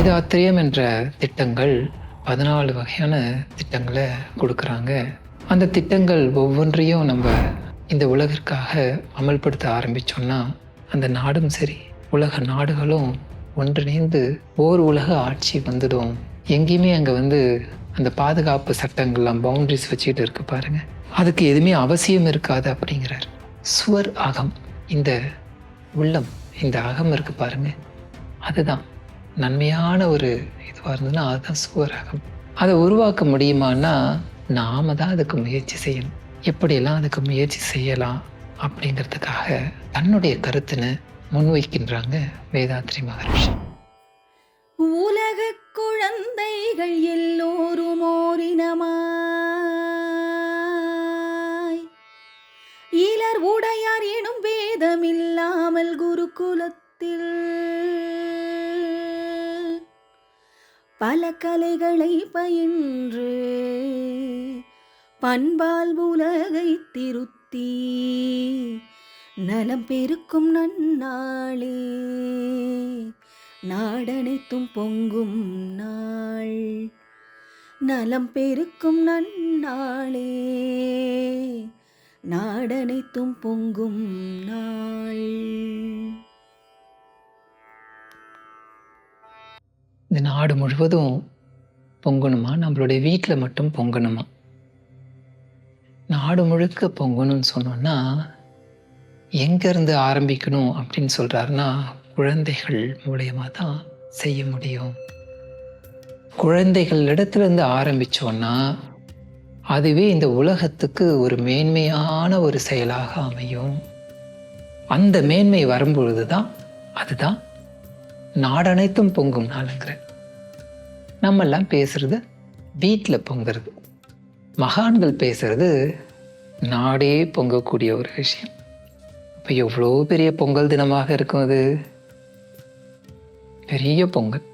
வேதாத்திரியம் என்ற திட்டங்கள் 14 வகையான திட்டங்களை கொடுக்குறாங்க. அந்த திட்டங்கள் ஒவ்வொன்றையும் நம்ம இந்த உலகிற்காக அமல்படுத்த ஆரம்பித்தோம்னா அந்த நாடும் சரி, உலக நாடுகளும் ஒன்றிணைந்து ஓர் உலக ஆட்சி வந்துடும். எங்கேயுமே அங்கே அந்த பாதுகாப்பு சட்டங்கள்லாம் பவுண்ட்ரிஸ் வச்சுக்கிட்டு இருக்கு பாருங்க, அதுக்கு எதுவுமே அவசியம் இருக்காது அப்படிங்கிறார். சுவர் அகம், இந்த உள்ளம், இந்த அகம் இருக்கு பாருங்க, அதுதான் நன்மையான ஒரு இதுவாக இருந்ததுன்னா அதுதான் சுவர் அகம். அதை உருவாக்க முடியுமான்னா நாம தான் அதுக்கு முயற்சி செய்யணும். எப்படியெல்லாம் அதுக்கு முயற்சி செய்யலாம் அப்படிங்கிறதுக்காக தன்னுடைய கருத்தினை முன்வைக்கின்றாங்க வேதாத்ரி மகரிஷி. உலக குழந்தைகள் எல்லோரும் ஓரினமாய், இலர் உடையார் எனும் வேதமில்லாமல் குருகுலத்தில் பல கலைகளை பயின்று பண்பால் உலகை திருத்தி நலம் பெருக்கும் நன்னாளே, நாடனைத்தும் பொங்கும் நாள், நலம் பெருக்கும் நன்னாளே, நாடனைத்தும் பொங்கும் நாள். இந்த நாடு முழுவதும் பொங்கணுமா, நம்மளுடைய வீட்டில் மட்டும் பொங்கணுமா? நாடு முழுக்க பொங்கணும்னு சொன்னோன்னா எங்கேருந்து ஆரம்பிக்கணும் அப்படின்னு சொல்கிறாருன்னா குழந்தைகள் மூலயமா தான் செய்ய முடியும். குழந்தைகள் இடத்துலேருந்து ஆரம்பித்தோன்னா அதுவே இந்த உலகத்துக்கு ஒரு மேன்மையான ஒரு செயலாக அமையும். அந்த மேன்மை வரும்பொழுது தான் அதுதான் நாடனைத்தும் பொங்கும் நாளுங்கிற. நம்மெல்லாம் பேசுறது வீட்டில் பொங்குறது, மகான்கள் பேசுறது நாடே பொங்கக்கூடிய ஒரு விஷயம். இப்போ எவ்வளோ பெரிய பொங்கல் தினமாக இருக்கும், அது பெரிய பொங்கல்.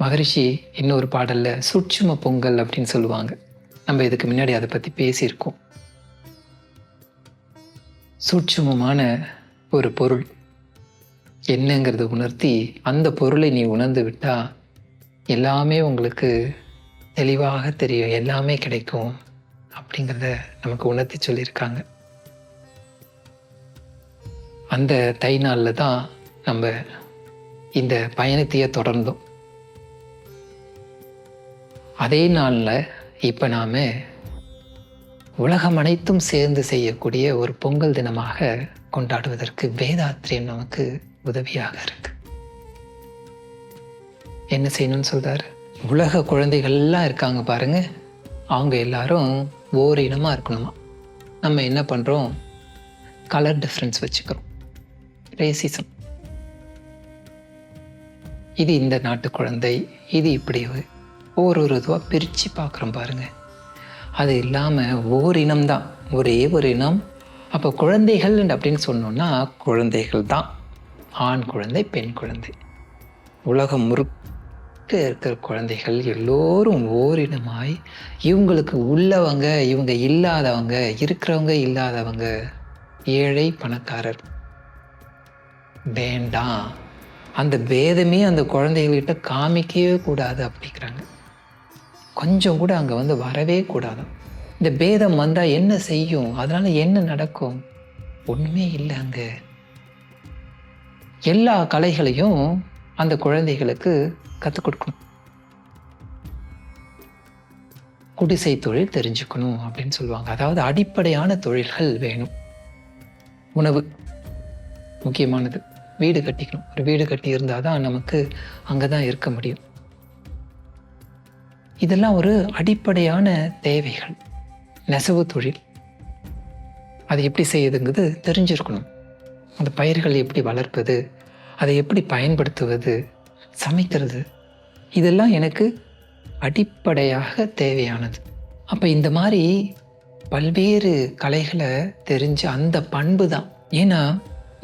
மகரிஷி இன்னொரு பாடல்ல சூட்சும பொங்கல் அப்படின்னு சொல்லுவாங்க. நம்ம இதுக்கு முன்னாடி அதை பற்றி பேசியிருக்கோம். சூட்சுமமான ஒரு பொருள் என்னங்கிறத உணர்த்தி அந்த பொருளை நீ உணர்ந்து விட்டா எல்லாமே உங்களுக்கு தெளிவாக தெரியும், எல்லாமே கிடைக்கும் அப்படிங்கிறத நமக்கு உணர்த்தி சொல்லியிருக்காங்க. அந்த தை நாளில் தான் நம்ம இந்த பயணத்தையே தொடர்ந்தோம். அதே நாளில் இப்போ நாம் உலகம் அனைத்தும் சேர்ந்து செய்யக்கூடிய ஒரு பொங்கல் தினமாக கொண்டாடுவதற்கு வேதாத்திரியம் நமக்கு உதவியாக இருக்கு. என்ன செய்யணும்னு சொல்றாரு? உலக குழந்தைகள்லாம் இருக்காங்க பாருங்க, அவங்க எல்லாரும் ஓரினமாக இருக்கணுமா. நம்ம என்ன பண்ணுறோம்? கலர் டிஃப்ரென்ஸ் வச்சுக்கிறோம், ரேசிசம். இது இந்த நாட்டு குழந்தை, இது இப்படி ஒரு இதுவாக பிரித்து பார்க்குறோம் பாருங்க. அது இல்லாமல் ஓரினம்தான், ஒரே ஒரு இனம். அப்போ குழந்தைகள் அப்படின்னு சொன்னோன்னா குழந்தைகள் தான், ஆண் குழந்தை, பெண் குழந்தை. உலகம் முழுக்க இருக்கிற குழந்தைகள் எல்லோரும் ஓரினமாய், இவங்களுக்கு உள்ளவங்க, இவங்க இல்லாதவங்க, இருக்கிறவங்க இல்லாதவங்க, ஏழை பணக்காரர் வேண்டாம். அந்த பேதமே அந்த குழந்தைகள்கிட்ட காமிக்கவே கூடாது அப்படிங்கிறாங்க. கொஞ்சம் கூட அங்கே வரவே கூடாது. இந்த பேதம் வந்தால் என்ன செய்யும்? அதனால என்ன நடக்கும்? ஒன்றுமே இல்லை. அங்கே எல்லா கலைகளையும் அந்த குழந்தைகளுக்கு கற்றுக் கொடுக்கணும். குடிசை தொழில் தெரிஞ்சுக்கணும் அப்படின்னு சொல்லுவாங்க. அதாவது அடிப்படையான தொழில்கள் வேணும். உணவு முக்கியமானது. வீடு கட்டிக்கணும். ஒரு வீடு கட்டி இருந்தால் தான் நமக்கு அங்கே தான் இருக்க முடியும். இதெல்லாம் ஒரு அடிப்படையான தேவைகள். நெசவு தொழில், அது எப்படி செய்யுதுங்கிறது தெரிஞ்சிருக்கணும். அந்த பயிர்கள் எப்படி வளர்ப்பது, அதை எப்படி பயன்படுத்துவது, சமைக்கிறது, இதெல்லாம் எனக்கு அடிப்படையாக தேவையானது. அப்போ இந்த மாதிரி பல்வேறு கலைகளை தெரிஞ்ச அந்த பண்பு தான். ஏன்னா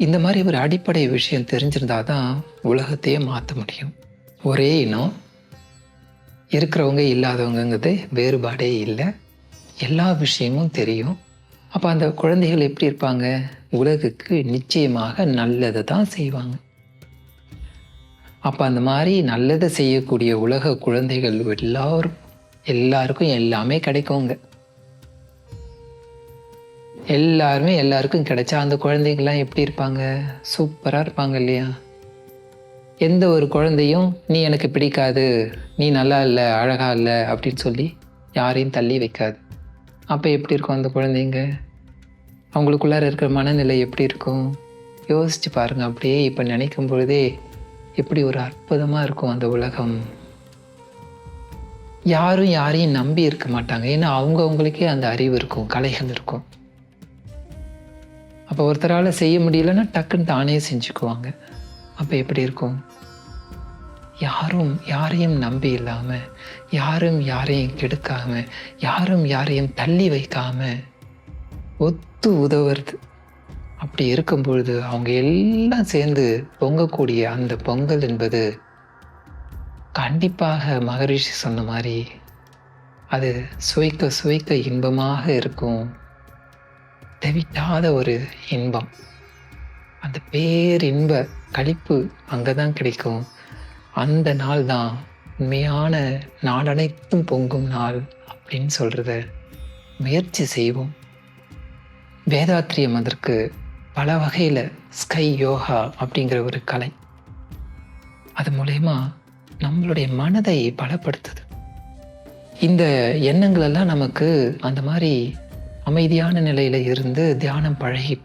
இந்த மாதிரி ஒரு அடிப்படை விஷயம் தெரிஞ்சிருந்தால் தான் உலகத்தையே மாற்ற முடியும். ஒரே இனம், இருக்கிறவங்க இல்லாதவங்கிறது வேறுபாடே இல்லை, எல்லா விஷயமும் தெரியும். அப்போ அந்த குழந்தைகள் எப்படி இருப்பாங்க? உலகுக்கு நிச்சயமாக நல்லதை தான் செய்வாங்க. அப்போ அந்த மாதிரி நல்லதை செய்யக்கூடிய உலக குழந்தைகள் எல்லாருக்கும் எல்லாமே கிடைக்குங்க. எல்லாருமே எல்லாருக்கும் கிடைச்சா அந்த குழந்தைங்கள்லாம் எப்படி இருப்பாங்க? சூப்பராக இருப்பாங்க இல்லையா? எந்த ஒரு குழந்தையும் நீ எனக்கு பிடிக்காது, நீ நல்லா இல்லை, அழகா இல்லை அப்படின்னு சொல்லி யாரையும் தள்ளி வைக்காது. அப்போ எப்படி இருக்கும் அந்த குழந்தைங்க? அவங்களுக்குள்ளார இருக்கிற மனநிலை எப்படி இருக்கும்? யோசிச்சு பாருங்க. அப்படியே இப்போ நினைக்கும் பொழுதே எப்படி ஒரு அற்புதமாக இருக்கும் அந்த உலகம். யாரும் யாரையும் நம்பி இருக்க மாட்டாங்க. ஏன்னா அவங்களுக்கே அந்த அறிவு இருக்கும், கலைகள் இருக்கும். அப்போ ஒருத்தரால் செய்ய முடியலன்னா டக்குன்னு தானே செஞ்சுக்குவாங்க. அப்போ எப்படி இருக்கும்? யாரையும் நம்பி இல்லாமல், யாரும் யாரையும் கெடுக்காமல், யாரும் யாரையும் தள்ளி வைக்காமல் ஒத்து உதவுறது. அப்படி இருக்கும் பொழுது அவங்க எல்லாம் சேர்ந்து பொங்கக்கூடிய அந்த பொங்கல் என்பது கண்டிப்பாக மகரிஷி சொன்ன மாதிரி அது சுவைக்க சுவைக்க இன்பமாக இருக்கும். தெவிட்டாத ஒரு இன்பம். அந்த பேரின்ப களிப்பு அங்கே தான் கிடைக்கும். அந்த நாள் தான் உண்மையான நாடனைத்தும் பொங்கும் நாள் அப்படின்னு சொல்கிறத முயற்சி செய்வோம். வேதாத்திரியம் அதற்கு பல வகையில் ஸ்கை யோகா அப்படிங்கிற ஒரு கலை. அது மூலயமா நம்மளுடைய மனதை பலப்படுத்துது. இந்த எண்ணங்களெல்லாம் நமக்கு அந்த மாதிரி அமைதியான நிலையில் இருந்து தியானம் பழகி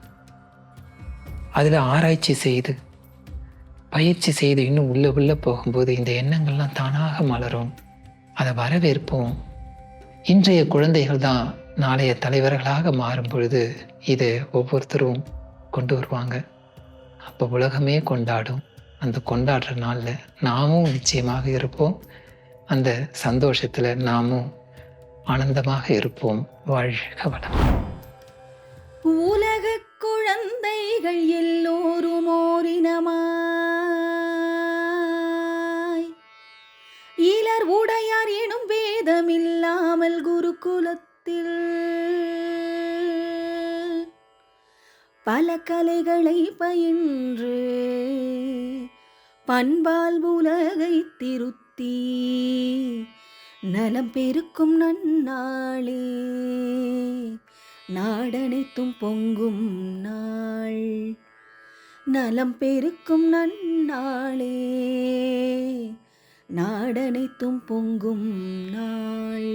அதில் ஆராய்ச்சி செய்து பயிற்சி செய்து இன்னும் உள்ளே போகும்போது இந்த எண்ணங்கள்லாம் தானாக மலரும். அதை வரவேற்போம். இன்றைய குழந்தைகள் தான் நாளைய தலைவர்களாக மாறும் பொழுது இதை ஒவ்வொருத்தரும் கொண்டு வருவாங்க. அப்போ உலகமே கொண்டாடும். அந்த கொண்டாடுற நாளில் நாமும் நிச்சயமாக இருப்போம். அந்த சந்தோஷத்தில் நாமும் ஆனந்தமாக இருப்போம். வாழ்க வளம். உலக குழந்தைகள் எல்லோரும் ஓரினமாய், இலர் உடையார் எனும் வேதமில்லாமல் குருகுலத்தில் பல கலைகளை பயின்று பண்பால் உலகை திருத்தி நலம் பெருக்கும் நன்னாளே, நாடனைத்தும் பொங்கும் நாள். நலம் பெருக்கும் நன்னாளே, நாடனைத்தும் பொங்கும் நாள்.